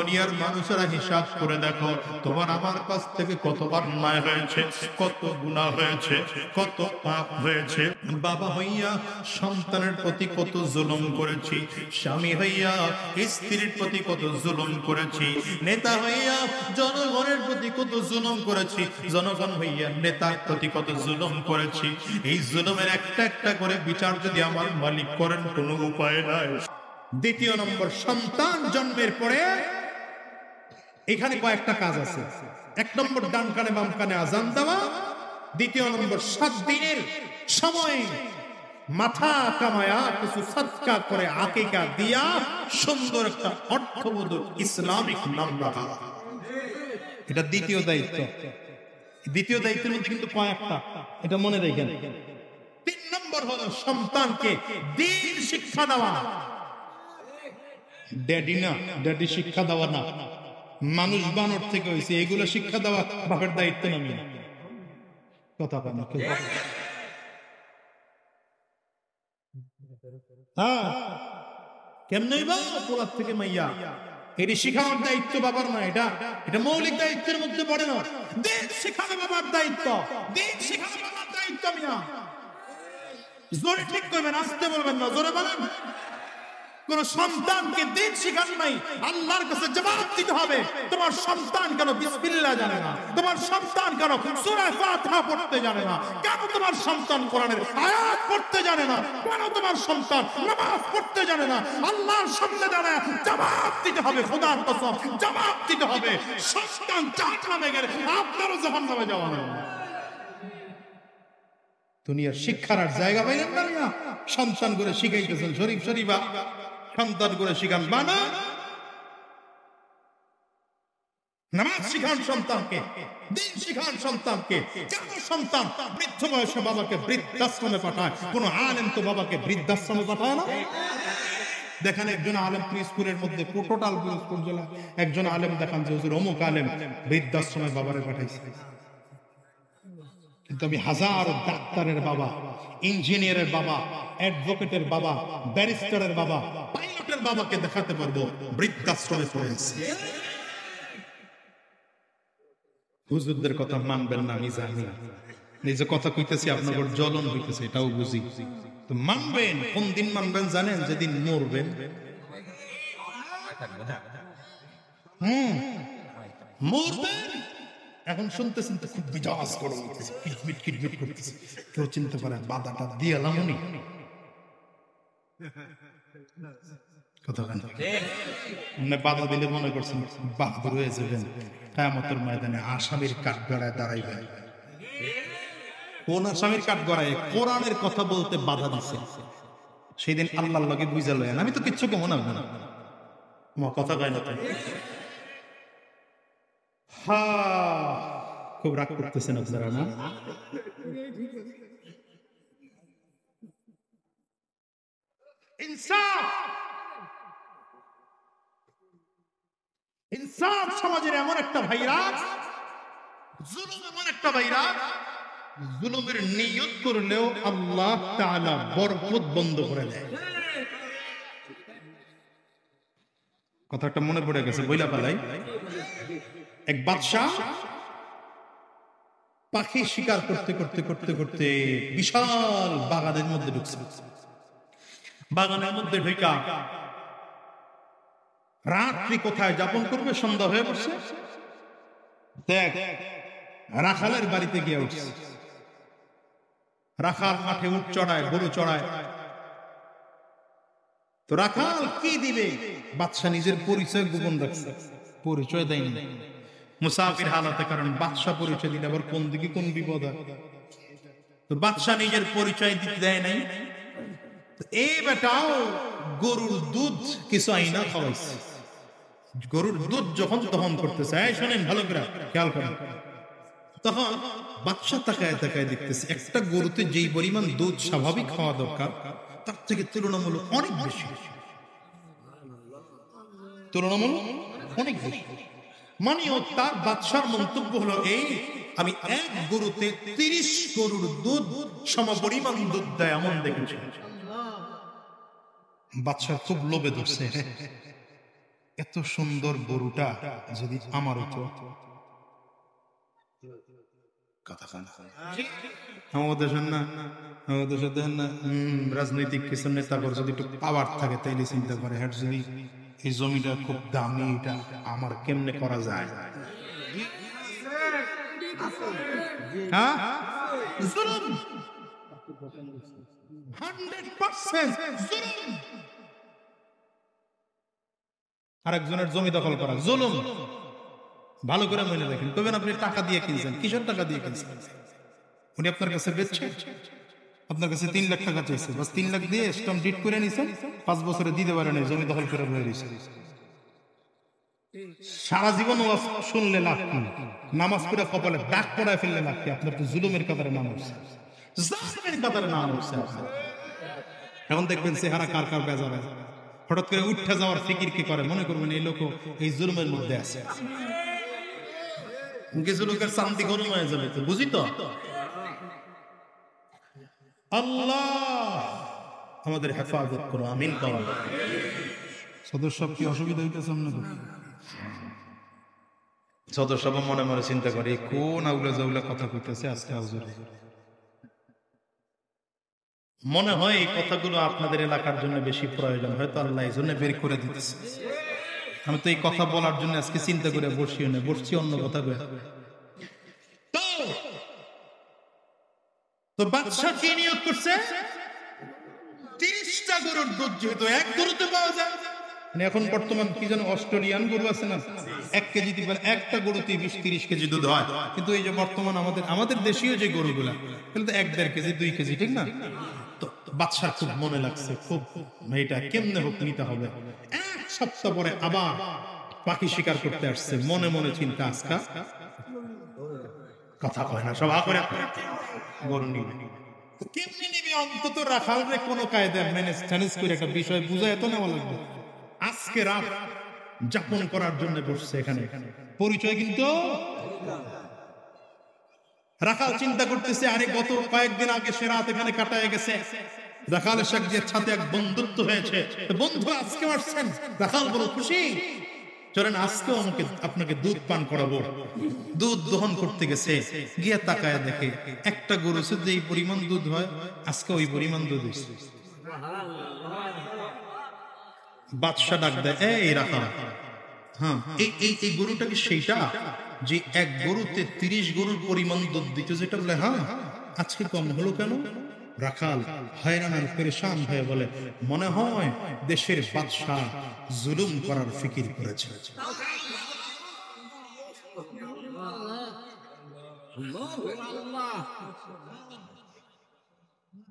দুনিয়ার মানুষেরা হিসাব করে দেখো, তোমার আমার কাছ থেকে কতবার অন্যায় হয়েছে, কত গুনাহ হয়েছে, কত পাপ হয়েছে। বাবা হইয়া সন্তানের প্রতি কত জুলুম করেছি, স্বামী হইয়া স্ত্রীর প্রতি কত জুলুম করেছি, নেতা হইয়া জনগণের প্রতি কত জুলুম করেছি, জনগণ হইয়া নেতার প্রতি কত জুলুম করেছি। এই জুলুমের একটা একটা করে বিচার যদি আমার মালিক করেন, কোনো উপায় নাই। দ্বিতীয় নম্বর, সন্তান জন্মের পরে এখানে কয়েকটা কাজ আছে। এক নম্বর, ডান কানে বাম কানে আজান দেওয়া। দ্বিতীয় নম্বর, 7 দিনের সময় মাথা কামায়া কিছু সাদকা করে আকিকা দিয়া সুন্দর একটা অর্থবোধক ইসলামিক নাম রাখা। এটা দ্বিতীয় দায়িত্ব। দ্বিতীয় দায়িত্বের মধ্যে কিন্তু কয়েকটা, এটা মনে রাখেন। 3 নম্বর হলো সন্তানকে দ্বীন শিক্ষা দেওয়া। ড্যাডি না, ড্যাডি শিক্ষা দেওয়া না, মানুষ বানর থেকে হয়েছে, এগুলো শিক্ষা দেওয়া বাপের দায়িত্ব না। কথা বলেন হ্যাঁ, কেমনে পোলার থেকে মাইয়া, এটি শিখানোর দায়িত্ব বাবার না। এটা মৌলিক দায়িত্বের মধ্যে পড়ে না। দিন শিখানো বাবার দায়িত্ব, দিন শিখানো বাবার দায়িত্ব। মিয়া জোরে ঠিক করবেন, আসতে বলবেন না, জোরে বলেন। কোন সন্তানকে দিন শিখান নাই, আল্লাহর কাছে জবাব দিতে হবে। তোমার সন্তান কেন বিসমিল্লাহ জানে না? তোমার সন্তান কেন সূরা ফাতিহা পড়তে জানে না? কেন তোমার সন্তান কোরআনের আয়াত পড়তে জানে না? কেন তোমার সন্তান নামাজ পড়তে জানে না? আল্লাহর সামনে দাঁড়ায় জবাব দিতে হবে, খোদার কসম জবাব দিতে হবে। সন্তান জাহান্নামে গেলে আপনারও জাহান্নামে যাওয়া হবে। দুনিয়ার শিক্ষার আর জায়গা পাইলেন না মিয়া? সন্তান করে শিখাইতেছেন, শরীফ শরীফা সন্তান করে শিখান বানা, নামাজ শিখান সন্তানকে, দিন শিখান সন্তানকে। কেন সন্তান বৃদ্ধ বয়সে বাবাকে বৃদ্ধাশ্রমে পাঠায়? কোন আলেম তো বাবাকে বৃদ্ধাশ্রমে পাঠায় না। দেখেন একজন আলেম স্কুলের মধ্যে, টোটাল স্কুল জেলা একজন আলেম দেখান যে হুজুর অমুক আলেম বৃদ্ধাশ্রমে বাবারে পাঠাইছে। কিন্তু আমি হাজার ডাক্তারের বাবা, ইঞ্জিনিয়ারের বাবা, অ্যাডভোকেটের বাবা, ব্যারিস্টারের বাবা, পাইলটের বাবাকে দেখাতে পারবো বৃদ্ধাশ্রমে পড়েছে। হুজুরদের কথা মানবেন না, আমি জানি, নিজে কথা কইতেছি, আপনাদের জ্বলন হইতেছে, এটাও বুঝি। তো মানবেন, কোন দিন মানবেন জানেন? যেদিন মরবেন। মরবেন। এখন শুনতেছেন তো খুব বিজাজ গরম হইতেছে, কিটমিট কিটমিট করতেছে। কেউ চিনতে পারে বাধাটা দিয়ে লামনি কথা বলেন। বাধা দিলে মনে করছেন বাহাদুর হয়ে যাবেন, কিয়ামতের ময়দানে আসামির কাঠগড়ায় দাঁড়াইবেন। কোন আসামির কাঠগড়ায়? কোরআনের কথা বলতে বাধা দিছে, সেই দিন আল্লাহর লগে বুঝা লয়েন। আমি তো কিচ্ছু কেমন হবে না, আমার কথা কয় না তো। খুব রাগ করতেছেন আপনারা না? ইনসাফ, ইনসাফ সমাজের এমন একটা ভাইরাস, জুলুম এমন একটা ভাইরাস, জুলুমের নিয়ত করলেও আল্লাহ তাআলা বরকত বন্ধ করে দেয়। কথাটা মনে পড়ে গেছে, বইলা পালাই। এক বাদশা পাখি শিকার করতে করতে করতে করতে বিশাল বাগানের মধ্যে ঢুকছে। বাগানের মধ্যে ঢুকা রাত্রি কোথায় যাপন করবে, সন্ধ্যা হয়ে পড়ছে। দেখ রাখালের বাড়িতে গিয়ে উঠছে। রাখাল মাঠে উঠ চড়ায়, গরু চড়ায়। তো রাখাল কি দিবে? বাদশা নিজের পরিচয় গোপন রাখছে, পরিচয় দেয়নি। মুসাফির হালাতে, কারণ বাদশা পরিচয় দিলে আবার কোন দিকে কোন বিপদ হয়। তো বাদশা নিজের পরিচয় দিতে দেয় নাই। এই বেটাও গরুর দুধ কিছু আইনা খাওয়াইছে। গরুর দুধ যখন দহন করতেছে, শোনেন ভালো করে খেয়াল করেন, তখন বাদশা তাকায় তাকায় দেখতেছে একটা গরুতে যেই পরিমাণ দুধ স্বাভাবিক খাওয়া দরকার, তার থেকে তুলনামূলক অনেক বেশি, তুলনামূলক অনেক বেশি। মানে তার বাদশার মন্তব্য হলো এই, আমি এক গরুতে 30 গরুর দুধ সমপরিমাণ দুধ দেয় এমন দেখেছি। বাদশা খুব লোভে ধরছে, এত সুন্দর গরুটা যদি আমার হতো, কথা খান আমাদের দেশের না, আমাদের দেশের দেখেন না রাজনৈতিক কিছু নেতাকর যদি একটু পাওয়ার থাকে তাইলে চিন্তা করে হ্যাঁ যদি এই জমিটা খুব দামি, এটা আমার কেমনে করা যায়। হ্যাঁ জুলুম 100% জুলুম। আরেকজনের জমি দখল করা জুলুম। ভালো করে মনে রাখেন, কবেন আপনি টাকা দিয়ে কিনছেন, কিসের টাকা দিয়ে কিনছেন? উনি আপনার কাছে বেচছে, আপনার কাছে 3 লাখ টাকা চাইছে, বাস 3 লাখ দিয়ে স্ট্যাম্প ডিট করে নিছেন, 5 বছরে দিতে পারেন, জমি দখল করে রয়ে গেছে। সারা জীবন ওয়াজ শুনলে লাভ কি, নামাজ পড়ে কপালে দাগ পড়ায় ফেললে লাভ কি? আপনার তো জুলুমের কাতারে নাম হচ্ছে, জালিমের কাতারে নাম হচ্ছে। এখন দেখবেন চেহারা কার কার বেজার, হঠাৎ করে উঠে যাওয়ার ফিকির কি করে, মনে করবেন এই লোক এই জুলুমের মধ্যে আছে। কিছু লোকের শান্তি গরম হয়ে যাবে, তো বুঝি তো। আল্লাহ আমাদের হেফাজত করো, আমিন করো। সদস্য কি অসুবিধা হইতেছে আপনাদের? সদস্য মনে মনে চিন্তা করে কোন আউলা জাউলা কথা কইতেছে আজকে হুজুর। মনে হয় এই কথাগুলো আপনাদের এলাকার জন্য বেশি প্রয়োজন, হয়তো আল্লাহ এই জন্য বের করে দিতেছে। আমি তো এই কথা বলার জন্য আজকে চিন্তা করে বসিও না, বসছি অন্য কথা কয়ে। তো বাদশা কি নিয়োগ করছে? 30টা গরুর দুধ যেহেতু এক গরুতে পাওয়া যায়, মানে এখন বর্তমান কি যেন অস্ট্রেলিয়ান গরু আছে না, 1 কেজি দিবেন, একটা গরুতে 20-30 কেজি দুধ হয়। কিন্তু এই যে বর্তমান আমাদের দেশীয় যে গরুগুলা, এগুলো তো 1-1.5 কেজি 2 কেজি, ঠিক না? তো বাদশার খুব মনে লাগছে, খুব এটা কেমনে হোক নিতে হবে। 1 সপ্তাহ পরে আবার পাখি শিকার করতে আসছে, মনে মনে চিন্তা আজকা কথা কয় না, সভা করে গরু নিবে। কেমনি নিবে? অন্তত রাখালরে কোনো কায়দায় ম্যানেজ করে একটা বিষয় বুঝায় তো নেওয়া লাগবে। আজকে রাত যাপন করার জন্য বসছে এখানে, পরিচয় কিন্তু রাখাল চিন্তা করতেছে, আরে গত কয়েকদিন আগে সে রাত এখানে কাটায় গেছে, রাখালের সাথে এক বন্ধুত্ব হয়েছে, বন্ধু আজকে আসছেন। রাখাল বড় খুশি, চলেন আজকেও আপনাকে দুধ পান করাবো। দুধ দহন করতে গেছে, গিয়ে তাকায় দেখে একটা গরু শুধু এই পরিমাণ দুধ হয়, আজকে ওই পরিমাণ দুধ হয়েছে। বাদশা ডাক দেয়, এই রাখাল, হ্যাঁ এই গরুটা কি সেইটা যে এক গরুতে 30 গরুর পরিমাণ দুধ দিত যেটা? বলে হ্যাঁ। আজকে কম হলো কেন? রাখাল হয়রান আর পেরেশান হয়ে বলে, মনে হয় দেশের বাদশা জুলুম করার ফিকির করেছে।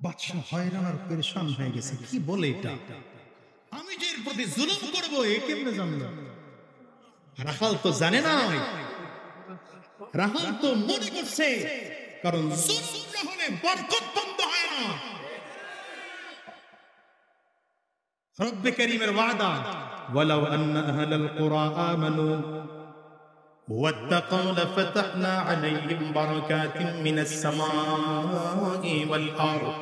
বাদশা হয়রান আর পেরেশান হয়ে গেছে, কি বলে এটা? আমি যে এর প্রতি জুলুম করবো এ কেমনে জানলো? রাখাল তো জানে না, রাখাল তো মনে করছে কারণ জুলুম না হলে বরকত বন্ধ হয় না। রব্বে কারীমের ওয়াদা, ওয়ালাউ আন্না আহলাল কুরা আমানু ওয়াত্তাকাউ লাফাতাহনা আলাইহিম বারাকাতিন মিনাস সামাই ওয়াল আরদ।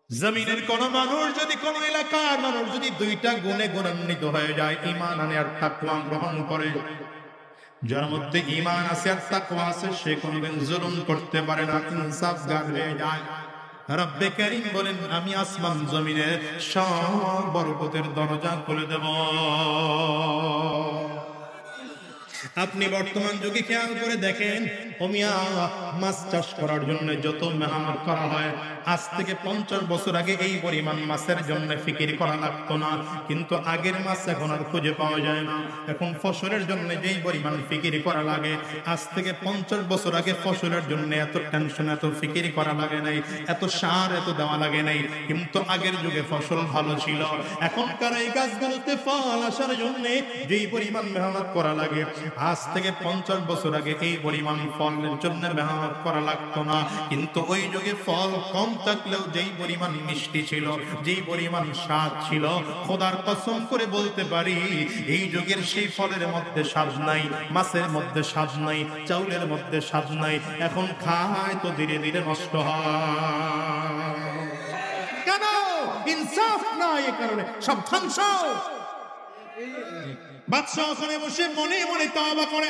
জমিনের কোন মানুষ যদি, কোন এলাকার মানুষ যদি 2টা গুণে গুণান্বিত হয়ে যায়, ঈমান আনে আর তাকওয়া গ্রহণ করে, যার মধ্যে ঈমান আছে আর তাকওয়া আছে, সে কোনদিন জুলুম করতে পারে না, ইনসাফগার হয়ে যায়। রব্বে কারীম বলেন, আমি আসমান জমিনে সব বরকতের দরজা খুলে দেব। আপনি বর্তমান যুগে খেয়াল করে দেখেন, ওমিয়া মাছ চাষ করার জন্য যত মেহনত করা হয়, আজ থেকে 50 বছর আগে এই পরিমাণ মাছের জন্য ফিকির করা লাগতো না। কিন্তু আগের মাছ এখন আর খুঁজে পাওয়া যায় না। এখন ফসলের জন্য যেই পরিমাণ ফিকির করা লাগে, আজ থেকে 50 বছর আগে ফসলের জন্য এত টেনশন, এত ফিকির করা লাগে নাই, এত সার এত দেওয়া লাগে নাই। কিন্তু আগের যুগে ফসল ভালো ছিল। এখনকার এই গাছগুলোতে ফল আসার জন্য যেই পরিমাণ মেহনত করা লাগে, আজ থেকে 50 বছর আগে এই পরিমাণ ফলের জন্য মেহনত করা লাগতো না। কিন্তু ওই যুগে ফল কম থাকলেও যেই পরিমাণ মিষ্টি ছিল, যেই পরিমাণ স্বাদ ছিল, খোদার কসম করে বলতে পারি এই যুগের সেই ফলের মধ্যে স্বাদ নাই, মাছের মধ্যে স্বাদ নাই, চাউলের মধ্যে স্বাদ নাই। এখন খায় তো ধীরে ধীরে নষ্ট হয়। কেন? ইনসাফ নাই, এই কারণে সব ধ্বংস। বাদশাহ ওখানে বসে মনে মনে তওবা করে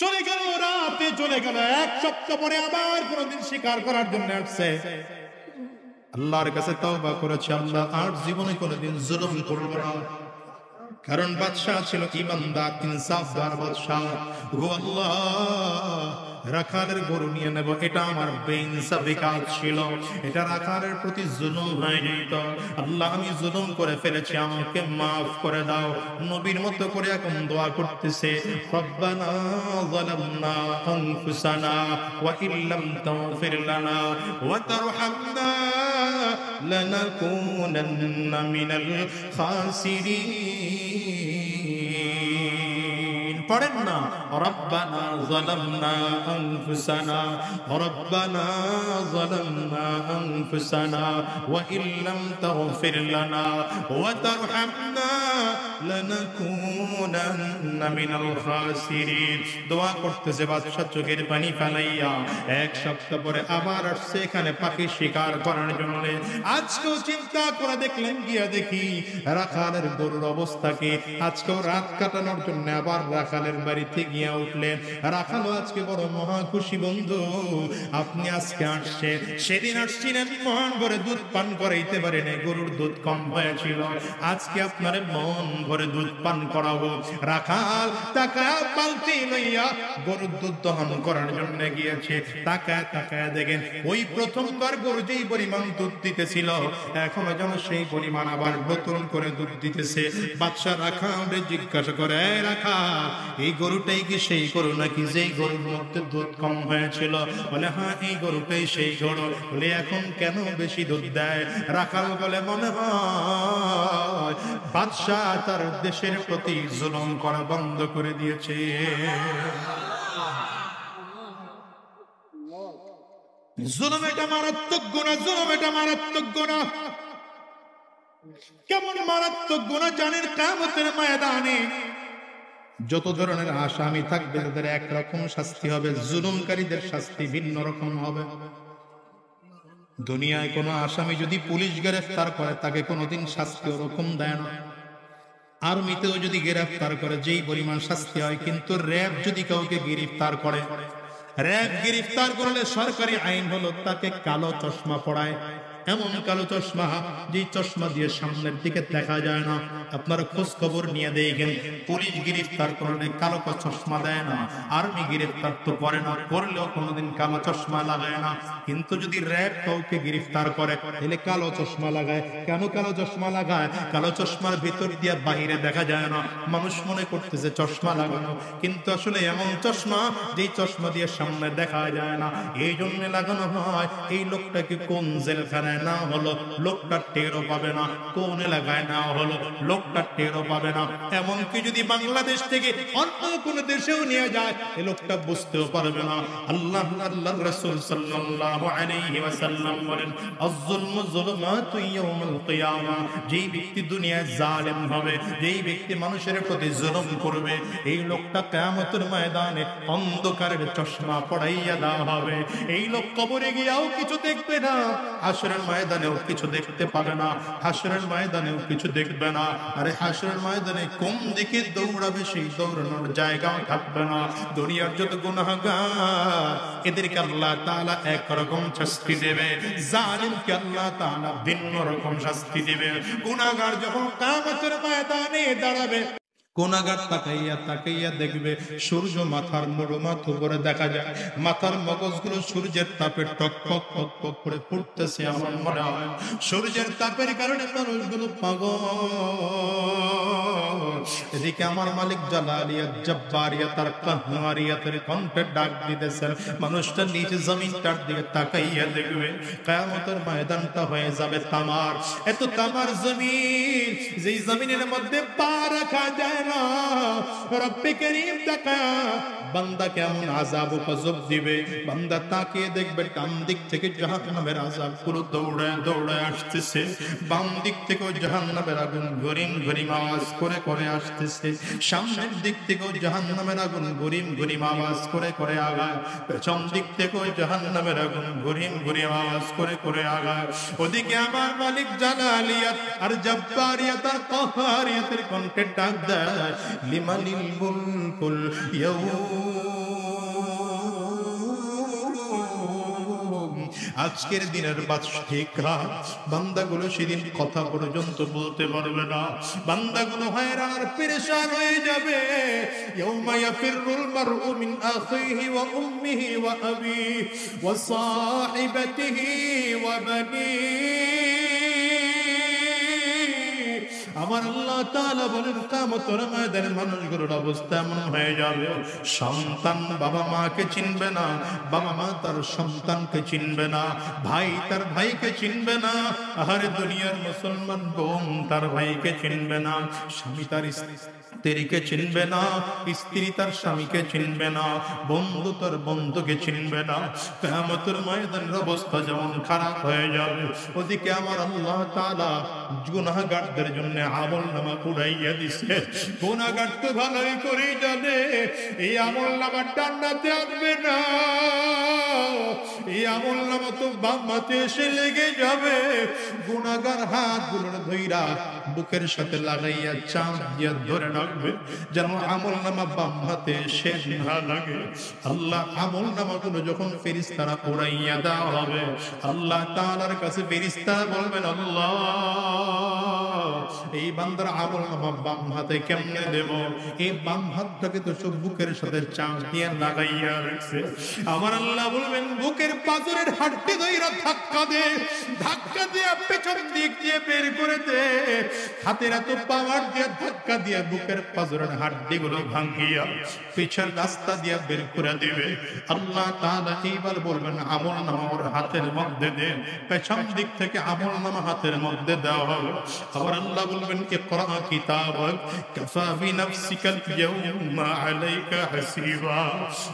চলে গেল, রাতে চলে গেল। এক সপ্তাহ পরে আবার কোনদিন শিকার করার জন্য আসছে। আল্লাহর কাছে তওবা করেছে, আল্লাহ আর জীবনে কোনদিন জুলুম করব না। কারণ বাদশাহ ছিল ইমানদার, ইনসাফদার বাদশাহ। ও আল্লাহ, রাখালের গরু নিয়ে নেব, এটা আমার বেইনসাফি কাজ ছিল, এটা রাখালের প্রতি জুলুম হয়ে যেত। আল্লাহ, আমি জুলুম করে ফেলেছি, আমাকে মাফ করে দাও। নবীর মতো করে এখন দোয়া করতেছে, রব্বানা যালামনা আনফুসানা ওয়া ইল্লাম তাগফির লানা ওয়া তারহামনা লানাকুনান্না মিনাল খাসিরিন। পড়েন না, রব্বানা যালামনা আনফুসানা রব্বানা যালামনা আনফুসানা ওয়া ইল্লাম তাগফির লানা ওয়া তারহামনা লানাকুনান্না মিনাল খাসিরিন। দোয়া করতেছে, বাদশা চোখের পানি ফেলাইয়া। এক সপ্তাহ পরে আবার আসছে এখানে পাখি শিকার করার জন্য। আজকেও চিন্তা করে দেখলেন, গিয়া দেখি রাখালের গরুর অবস্থা কি। আজকেও রাত কাটানোর জন্য আবার রাখালের বাড়িতে গিয়া উঠলেন। রাখালও আজকে বড় মহা খুশি, বন্ধু আপনি আজকে আসছেন। সেদিন আসছিলেন মন ভরে দুধ পান করাইতে পারেন, গরুর দুধ কম হয়েছিল, আজকে আপনার মন ভরে দুধ পান করাবো। রাখাল টাকা পালতি লইয়া গরুর দুধ দহন করার জন্য গিয়েছে। তাকায় তাকায় দেখেন, ওই প্রথমবার গরু যেই পরিমাণ দুধ দিতেছিল, এখনো যেন সেই পরিমাণ আবার নতুন করে দুধ দিতেছে। বাদশা রাখালে জিজ্ঞাসা করে, রাখাল, এই গরুটাই কি সেই গরু নাকি যেই গরুর মধ্যে দুধ কম হয়েছিল? বলে, হ্যাঁ, এই গরুটাই সেই গরু। বলে, এখন কেন বেশি দুধ দেয়? রাখাল বলে, মনে হয় বাদশা তার দেশের প্রতি জুলুম করা বন্ধ করে দিয়েছে। জুলুম এটা মারাত্মক গুনাহ, জুলুম এটা মারাত্মক গুনাহ। কেমন মারাত্মক গুনাহ জানেন? কিয়ামতের ময়দানে যত ধরনের আসামি থাকবে তাদের একরকম শাস্তি হবে, জুলুমকারীদের শাস্তি ভিন্ন রকম হবে। দুনিয়ায় কোনো আসামি যদি পুলিশ গ্রেফতার করে, তাকে কোনোদিন শাস্তি ওরকম দেয় না। আর্মিতেও যদি গ্রেফতার করে যেই পরিমাণ শাস্তি হয়, কিন্তু র্যাব যদি কাউকে গ্রেফতার করে, র্যাব গ্রেফতার করলে সরকারি আইন হলো তাকে কালো চশমা পড়ায়। এমন কালো চশমা, যে চশমা দিয়ে সামনের দিকে দেখা যায় না। আপনারা খোঁজ খবর নিয়ে দেখেন, পুলিশ গ্রেফতার করলে কালো চশমা দেয় না, আর্মি গ্রেফতার তো করে না, করলেও কোনোদিন কালো চশমা লাগায় না। কিন্তু যদি র্যাব কাউকে গ্রেফতার করে, তাহলে কালো চশমা লাগায়। কেন কালো চশমা লাগায়? কালো চশমার ভিতর দিয়ে বাহিরে দেখা যায় না, মানুষ মনে করতেছে চশমা লাগানো, কিন্তু আসলে এমন চশমা যেই চশমা দিয়ে সামনে দেখা যায় না, এই জন্য লাগানো হয়। এই লোকটাকে কোন জেলখানায় না হলো, লোকটা টেরও পাবে না। কোন এলাকায় না হলো, লোকটা টেরও পাবে না। এমনকি যদি বাংলাদেশ থেকে অন্য কোন দেশেও নিয়ে যায়, এই লোকটা বুঝতেও পারবে না। আল্লাহর রাসূল সাল্লাল্লাহু আলাইহি ওয়াসাল্লাম বলেন, আয-যুলমু যুলুমাতু ইয়াউমুল কিয়ামা। যেই ব্যক্তি দুনিয়ায় জালেম হবে, যেই ব্যক্তি মানুষের প্রতি জুলুম করবে, এই লোকটা কিয়ামতের ময়দানে অন্ধকারের চশমা পড়াইয়া দেওয়া হবে। এই লোক কবরে গিয়েও কিছু দেখবে না, হাসরের ময়দানেও কিছু দেখতে পাবে না, হাসরের ময়দানেও কিছু দেখবে না। আরে হাসরের ময়দানে কোন দিকে দৌড়াবে সেই দৌড়ানোর জায়গাও থাকবে না। দুনিয়ার যত গুনাহগার, এদেরকে আল্লাহ তাআলা একরকম শাস্তি দেবে, জালিমকে আল্লাহ তাআলা ভিন্ন রকম শাস্তি দেবে। গুনাহগার যখন কিয়ামতের ময়দানে দাঁড়াবে, গুনাহগার তাকাইয়া তাকাইয়া দেখবে সূর্য মাথার মুড়ো মাথা করে দেখা যায়, মাথার মগজগুলো সূর্যের তাপে টক টক টক টক করে ফুটতেছে। আমার মনে হয় সূর্যের তাপের কারণে মানুষগুলো পাগল। এদিকে আমার মালিক জালালিয়াত জব্বারিয়াত আর কাহ্নারিয়াতের কণ্ঠে ডাক দিতেছেন, মানুষটা নিচে জমিনটার দিকে তাকাইয়া দেখবে কিয়ামতের ময়দানটা হয়ে যাবে তামার। এত তামার জমিন, যেই জমিনের মধ্যে পা রাখা যায় না, রব্বে কারীম তাকায়া বান্দা কেমন আযাব ও গজব দিবে। বান্দা তাকিয়ে দেখবে ডান দিক থেকে জাহান্নামের আযাব গুলো দৌড়ায় দৌড়ায় আসতেছে, বাম দিক থেকেও জাহান্নামের আগুন গরিম গরিম আওয়াজ করে করে আসতেছে, সামনের দিক থেকেও জাহান্নামের আগুন গরিম গরিম আওয়াজ করে করে আগায়, পেছন দিক থেকেও জাহান্নামের আগুন গরিম গরিম আওয়াজ করে করে আগায়। ওদিকে আমার মালিক জালালিয়াত আর জব্বারিয়াত আর কাহারিয়াতের কণ্ঠে ডাক দেয়, লিমানিল মুলকুল ইয়াউম, আজকের দিনের বাদশাহীরা বান্দাগুলো সেদিন কথা পর্যন্ত বলতে পারবে না, বান্দাগুলো হয়রান আর পেরেশান হয়ে যাবে। ইয়াউমা ইয়াফিরুল মারউ মিন আখিহি ওয়া উম্মিহি ওয়া আবিহি ওয়া সাহিবাতিহি ওয়া বানিহি। আমার আল্লাহ তাআলা বলেন কিয়ামতের ময়দানে মানুষগুলোর অবস্থা এমন হয়ে যাবে, সন্তান বাবা মাকে চিনবে না, বাবা মা তার সন্তানকে চিনবে না, ভাই তার ভাইকে চিনবে না। আরে দুনিয়ার মুসলমান বোন তার ভাইকে চিনবে না, স্বামী তার স্ত্রীকে চিনবে না, স্ত্রী তার স্বামীকে চিনবে না, বন্ধু তার বন্ধুকে চিনবে না। কিয়ামতের ময়দানের অবস্থা যেমন খারাপ হয়ে যাবে, ওদিকে আমার আল্লাহ তাআলা গুনাহগারদের জন্য আমলনামা কুড়াইয়া দিছে। গুনাহগার তো ভালোই করে জানে এই আমলনামা ডান্নাতে আসবে না, এই আমলনামা তো বাম হাতে এসে লেগে যাবে। গুনাহগার হাতগুলোর ধইরা বুকের সাথে লাগাইয়া চাপ দিয়া ধরে রাখবে যেন আমলনামা বাম হাতে এসে না লাগে। আল্লাহ আমলনামাগুলো যখন ফেরেশতারা কুড়াইয়া দেওয়া হবে, আল্লাহ তাআলার কাছে ফেরেশতারা বলবেন, আল্লাহ এই বান্দার আমলনামা বাম হাতে কেমনে দেব? এই বাম হাতটাকে তো সব বুকের সাথে চাপ দিয়ে লাগাইয়া রাখছে। আমার আল্লাহ বলবেন, বুকের পাঁজরের হাড়টি ধইরা ধাক্কা দে, ধাক্কা দিয়ে পেছন দিক দিয়ে বের করে দে। হাতের এত পাওয়ার দিয়ে ধাক্কা দিয়ে বুকের পাঁজরের হাড়টিগুলো ভাঙিয়া পিছের রাস্তা দিয়ে বের করে দিবে। আল্লাহ তাআলা এইবার বলবেন, আমলনামা ওর হাতের মধ্যে দে। পেছন দিক থেকে আমলনামা হাতের মধ্যে দেওয়া হবে। আবার আল্লাহ বলবেন, ইকরা কিতাবাক কাফা বিনাফসিকাল ইয়াউমা আলাইকা হাসিবা।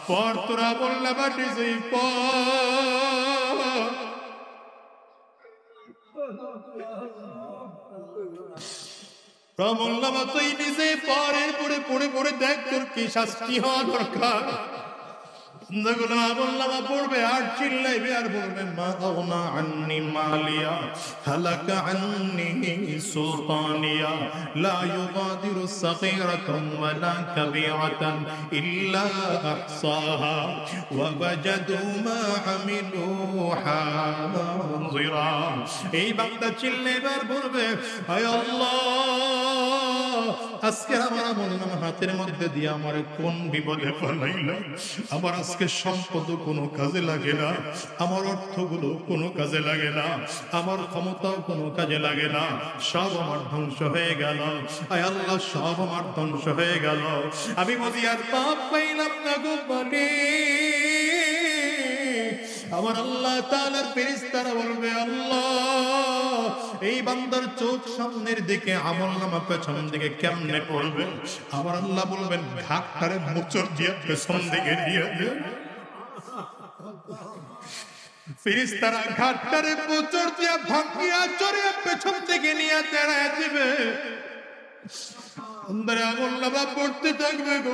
পর তোর আমলনামাটি যেই পর আমলনামা তুই নিজে পড়ে পড়ে পড়ে পড়ে দেখ তোর কি শাস্তি হওয়া দরকার। আমলনামা পড়বে আর চিল্লাইবে আর বলবে, মা আগনা আন্নি মালিয়া হালাকা আন্নি সুলতানিয়া লা ইউগাদিরু সাগীরাতান ওয়ালা কাবীরাতান ইল্লা আহসাহা ওয়া ওয়াজাদু মা আমিলু হাযিরা। এই বান্দা চিল্লাইবে আর বলবে, হায় আল্লাহ, আজকে আমার আমলনামা হাতের মধ্যে দিয়ে আমার কোন বিপদে ফেলাইলাম। আমার আজকে সম্পদ কোনো কাজে লাগে না, আমার অর্থগুলো কোনো কাজে লাগে না, আমার ক্ষমতাও কোনো কাজে লাগে না, সব আমার ধ্বংস হয়ে গেল। আয় আল্লাহ, সব আমার ধ্বংস হয়ে গেল। আমি বুঝি আর পাপ পাইলাম না গো মালিক। আমার আল্লাহ তাআলার ফেরেশতারা বলবে, আল্লাহ এই বান্দার চোখ সামনের দিকে, আমলনামা পেছন দিকে কেমনে পড়বে? আমার আল্লাহ বলবেন, ঘাটটারে মোচড় দিয়ে পেছন দিকে দিয়ে দে। ফেরেশতারা ঘাটটারে মোচড় দিয়ে ভাঙিয়া চড়িয়ে পেছন থেকে নিয়ে দাঁড়ায় দিবে। বান্দার আমলনামা পড়তে থাকবে, গো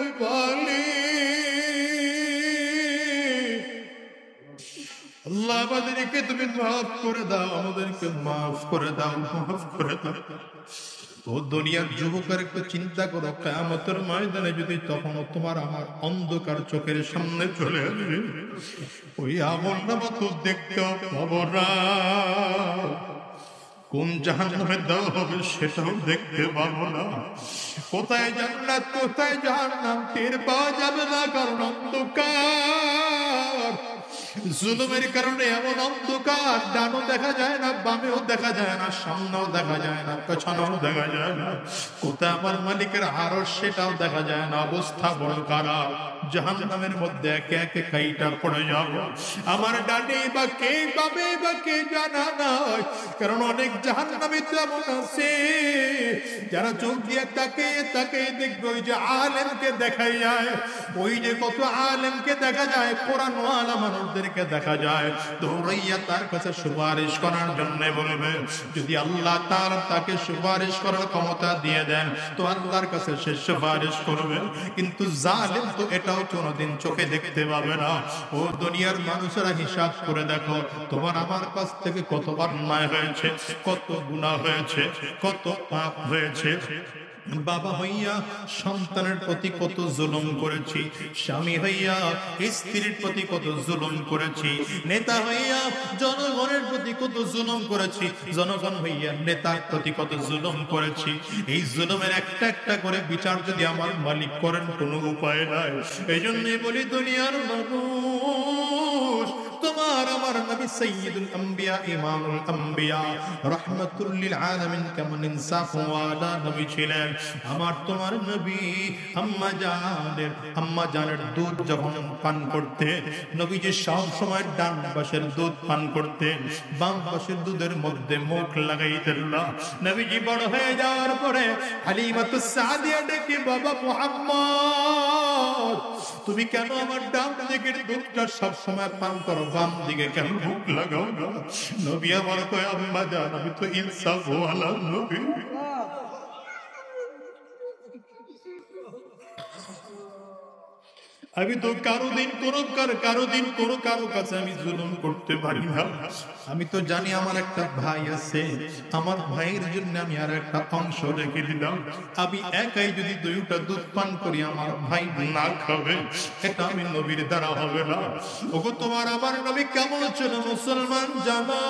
আল্লাহ আমাদেরকে তুমি মাফ করে দাও, আমাদেরকে মাফ করে দাও, মাফ করে দাও। ও দুনিয়ার যুবকের একটু চিন্তা করো, কিয়ামতের ময়দানে যদি তখন তোমার আমার অন্ধকার চোখের সামনে চলে আসবে, ওই আমলনামা তো দেখতে পাবো না, কোন জাহান্নামে দেওয়া হবে সেটাও দেখতে পাবো না, কোথায় জান্নাত কোথায় জাহান্নাম টের পাওয়া যাবে না, কারণ অন্ধকার। জুলুমের কারণে এমন অন্ধকার, ডানও দেখা যায় না, বামেও দেখা যায় না, সামনেও দেখা যায় না, পেছনেও দেখা যায় না, কোথায় আমার মালিকের আরশ সেটাও দেখা যায় না। অবস্থা বড় খারাপ। জাহান্নামের মধ্যে একে একে কাইটা পড়ে যাব। আমার ডানে বা কে, বামে বা কে জানা নাই। কারণ অনেক জাহান্নামী তো এমন আছে যারা চোখ দিয়ে তাকিয়ে তাকিয়ে দেখবে ওই যে আলেমকে দেখা যায়, ওই যে কত আলেমকে দেখা যায়, কোরআন ওয়ালা মানুষদেরকে দেখা যায়, দৌড়াইয়া তার কাছে সুপারিশ করার জন্য বলবে। যদি আল্লাহ তাকে সুপারিশ করার ক্ষমতা দিয়ে দেন তো আল্লাহর কাছে সে সুপারিশ করবে। কিন্তু জালেম তো এটাও কোনোদিন চোখে দেখতে পাবে না। ও দুনিয়ার মানুষেরা, হিসাব করে দেখো তোমার আমার কাছ থেকে কত অন্যায় হয়েছে, কত গুনাহ হয়েছে, কত পাপ হয়েছে। বাবা হইয়া সন্তানের প্রতি কত জুলুম করেছি, স্বামী হইয়া স্ত্রীর প্রতি কত জুলুম করেছি, নেতা হইয়া জনগণের প্রতি কত জুলুম করেছি, জনগণ হইয়া নেতার প্রতি কত জুলুম করেছি। এই জুলুমের একটা একটা করে বিচার যদি আমার মালিক করেন, কোনো উপায় নাই। এই জন্যই বলি দুনিয়ার মানুষ, তোমার আমার নবী সাইয়্যিদুল আম্বিয়া, ইমামুল আম্বিয়া, রাহমাতুল লিল আলামিন কেমন ইনসাফ ওয়ালা নবী ছিলেন। আমার তোমার নবী আম্মা জানের দুধ যখন পান করতে, নবীজি সব সময় ডান পাশের দুধ পান করতেন, বাম পাশের দুধের মধ্যে মুখ লাগাইতেন না। নবীজি বড় হয়ে যাওয়ার পরে হালিমাতুস সাদিয়া ডেকে, বাবা মুহাম্মদ, তুমি কেন আমার ডান দিকের দুধটা সব সময় পান করো, বাম দিকে কেন মুখ লাগাও না? নবী আমার কয়, আম্মা জান, আমি তো ইনসাফ ওয়ালা নবী। আমি তো কারো দিন কারো কাছে আমি জুলুম করতে পারি না। আমি তো জানি আমার একটা ভাই আছে, আমার ভাইয়ের জন্য আমি আর একটা অংশ রেখে দিলাম। আমি একাই যদি দুইটা দুধ পান করি, আমার ভাই না খাবে, এটা আমি নবীর দ্বারা হবে না। ওগো তোমার আমার নবী কেমন ছিল মুসলমান জানো?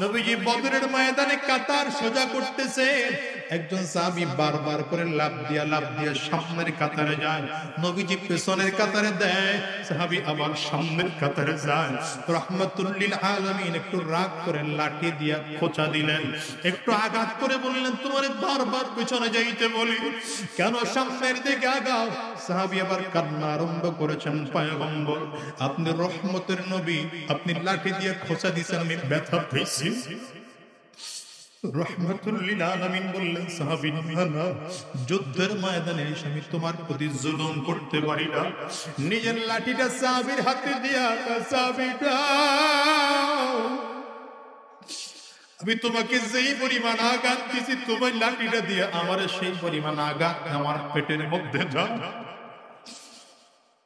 নবীজি বদরের ময়দানে কাতার সোজা করতেছে, একজন সাহাবী বারবার করে লাফ দিয়া সামনের কাতারে যায়, নবীজি পেছনের কাতারে দেয়, সাহাবী আবার সামনের কাতারে যায়। রাহমাতুল লিল আলামিন একটু রাগ করে লাঠি দিয়া খোঁচা দিলেন, একটু আঘাত করে বললেন, তোমারে বারবার পেছনে যাইতে বলি, কেন সামনের দিকে আগাও? সাহাবী আবার কান্না আরম্ভ করেছেন, পয়গম্বর আপনি রহমতের নবী, আপনি লাঠি দিয়ে খোঁচা দিয়েছেন, আমি ব্যথা পেয়েছি। রাহমাতুল লিল আলামিন বললেন, সাহাবী না, যুদ্ধের ময়দানে আমি তোমার প্রতি জুলুম করতে পারি না। নিজের লাঠিটা সাহাবীর হাতে দিয়া, সাহাবীটা আমি তোমাকে যেই পরিমাণ আঘাত দিয়েছি, তোমার লাঠিটা দিয়ে আমার সেই পরিমাণ আঘাত আমার পেটের মধ্যে দাও।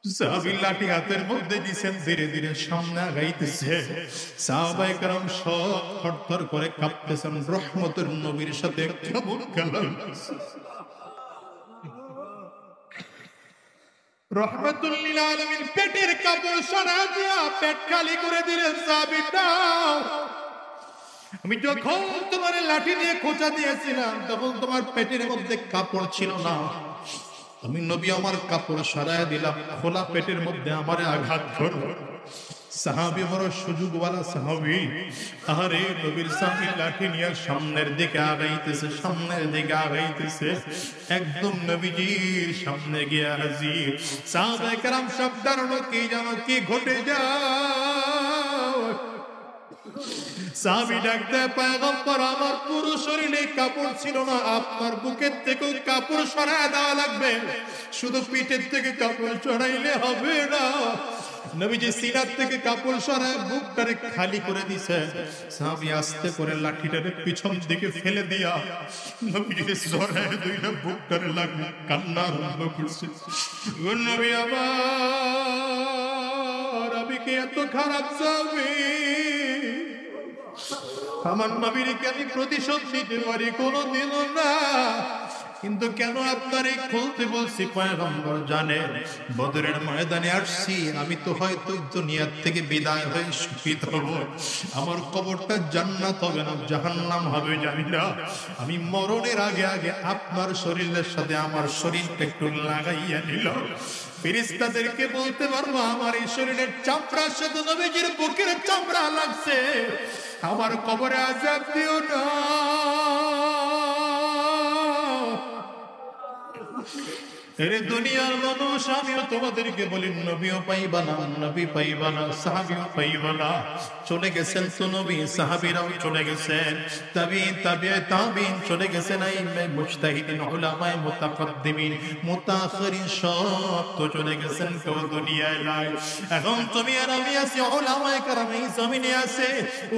সাহাবী লাঠি হাতের মধ্যে দিয়েছেন, ধীরে ধীরে সামনে আগাইতেছে। সাহাবায়ে কেরাম সব থরথর করে কাঁপতেছেন, রহমতের নবীর সাথে কেমন খেলা। রহমাতুল লিল আলামিন পেটের কাপড় সরায় দিয়া পেট খালি করে দিলেন, সাহাবীটা আমি যখন তোমার লাঠি দিয়ে খোঁচা দিয়েছিলাম, তখন তোমার পেটের মধ্যে কাপড় ছিল না, আমি নবী আমার কাপড় সরায় দিলাম, খোলা পেটের মধ্যে আমারে আঘাত করো। সাহাবী বড় সুযোগওয়ালা সাহাবী, আরে নবীর সামনে লাঠি নিয়ে সামনের দিকে আগাইতেছে, একদম নবীজির সামনে গিয়ে হাজির। সাহাবায়ে কেরাম সব ধারণা কি জানো কি ঘটে যায়? সাহাবী ডাকতে, পয়গম্বর আমার পুরো শরীরে কাপড় ছিল না, আপনার বুকের থেকে কাপড় সরায় দেওয়া লাগবে, শুধু পিঠের থেকে কাপড় সরাইলে হবে না। নবীজি সিনার থেকে কাপড় সরায় বুকটারে খালি করে দিছে। সাহাবী আস্তে করে লাঠিটারে পিছন দিকে ফেলে দিয়া নবীজি সরায় দুইটা বুকটারে লাগবে, কান্না আরম্ভ করছে। নবী আমার, আমি কি এত খারাপ সাহাবী? আমার নবীকে আমি প্রতিশোধ নিতে পারি? কোনোদিনও না। কিন্তু কেন আপনার এই খুলতে বলছি পয়গম্বর জানেন, বদরের ময়দানে আসছি আমি তো হয়তো দুনিয়া থেকে বিদায় হয়ে শহীদ হব, আমার কবরটা জান্নাত হবে না জাহান্নাম হবে জানি না, আমি মরণের আগে আগে আপনার শরীরের সাথে আমার শরীরটা একটু লাগাইয়া নিল, ফেরেশতাদেরকে বলতে পারবো আমার এই শরীরের চামড়ার সাথে নবীজির বুকের চামড়া লাগছে, আমার কবরে আযাব দিও না। এরে দুনিয়ার মানুষ, আমিও তোমাদেরকে বলি নবীও পাইবা না, নবী পাইবা না, সাহাবীও পাইবা না। চলে গেছেন তো নবী, সাহাবীরাও চলে গেছেন, তাবিঈন চলে গেছেন, আইম্মায়ে মুজতাহিদিন, উলামায়ে মুতাকাদ্দিমিন মুতাআখিরিন সব তো চলে গেছেন, কেউ দুনিয়ায় নাই। এখন তুমি আর আমি আছি, উলামায়ে কেরাম এই জমিনে আছে,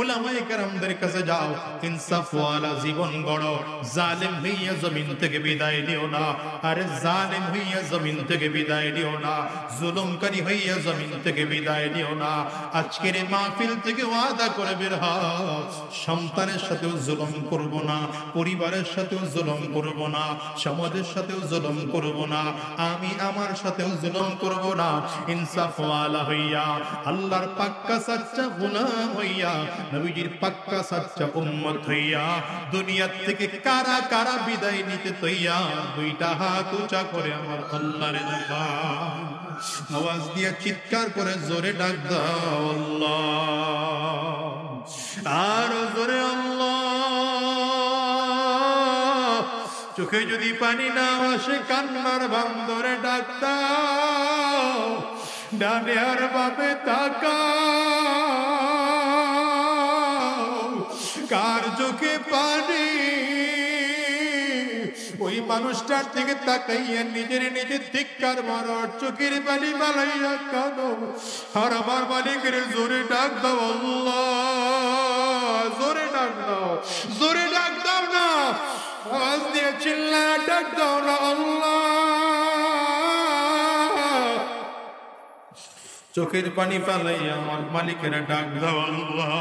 উলামায়ে কেরামদের কাছে যাও, ইনসাফ ওয়ালা জীবন গড়ো, জালেম হইয়া জমিন থেকে বিদায় নিও না। আরে জালেম হইয়া জমিন থেকে বিদায় নিও না, জুলুমকারী হইয়া জমিন থেকে বিদায় নিও না। আজকের এই মাহফিল থেকে ওয়াদা করে বের হও, সন্তানের সাথেও জুলুম করব না, পরিবারের সাথেও জুলুম করব না, সমাজের সাথেও জুলুম করব না, আমি আমার সাথেও জুলুম করব না। ইনসাফ ওয়ালা হইয়া, আল্লাহর পাক্কা সাচ্চা গোলাম হইয়া, নবীজির পাক্কা সাচ্চা উম্মত হইয়া দুনিয়া থেকে কারা কারা বিদায় নিতে তৈয়ার, দুইটা হাত উঁচা করে আমার আল্লাহরে দেখাও, আওয়াজ দিয়ে চিৎকার করে জোরে ডাক দাও আল্লাহ, আর জোরে আল্লাহ। চোখে যদি পানি না আসে কান্নার বান্দরে ডাক দাও, ডানে আর বামে তাকাও, কার চোখে পানি ওই মানুষটার থেকে তাকাইয়া নিজের নিজের ধিক্কার মারো, চোখের পানি বালাইয়া কাঁদো, আর আমার মালিকের জোরে ডাক দাও আল্লাহ, জোরে ডাক দাও, জোরে ডাক দাও না, আওয়াজ দিয়ে চিল্লা ডাক দাও না আল্লাহ। চোখের পানি পালাইয়া আমার মালিকের ডাক দাও আল্লাহ,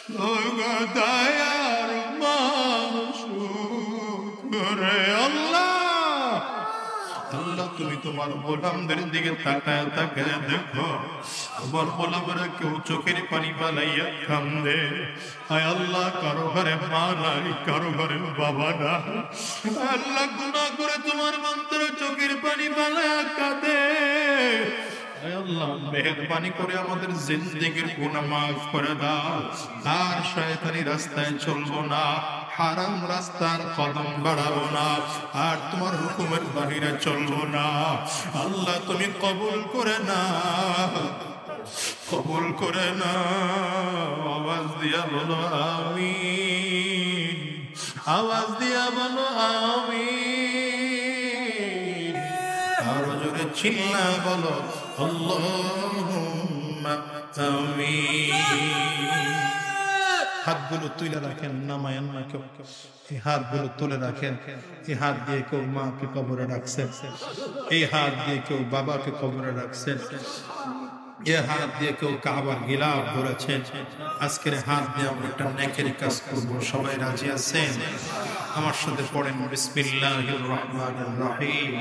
দয়া দয়ার মাসুরে আল্লাহ, আল্লাহ তুমি তোমার গোলামদের দিকে তাকায় তাকায় দেখো, আমার গোলামরা কেউ চোখের পানি পালাইয়া কান্দে, আয় আল্লাহ কারো ঘরে মা নাই, কারো ঘরে বাবা না, আল্লাহ গুনাহ করে তোমার বান্দারা চোখের পানি পালাইয়া কাঁদে, আল্লাহ মেহেরবানি করে আমাদের জিন্দেগির গুনাহ মাফ করে দাও, আর শয়তানি রাস্তায় চলবো না, হারাম রাস্তার কদম বাড়াবো না, আর তোমার হুকুমের বাহিরে চলবো না। আল্লাহ তুমি কবুল করে না, কবুল করে না, আওয়াজ দিয়া বলো আমিন, আওয়াজ দিয়া বলো আমিন, আরো জোরে চিল্লা বলো আল্লাহুম্মা আমিন। হাতগুলো তুলে রাখেন, নামায়েন না কেউ, এই হাতগুলো তুলে রাখেন। এই হাত দিয়ে কেউ মাকে কবরে রাখছেন, এই হাত দিয়ে কেউ বাবাকে কবরে রাখছেন, এই হাত দিয়ে কেউ কাবার গিলাফ ধরেছেন। আজকের হাত দিয়ে আমরা একটা নেকের কাজ করবো, সবাই রাজি আছেন? আমার সাথে পড়েন বিসমিল্লাহির রহমানির রহিম।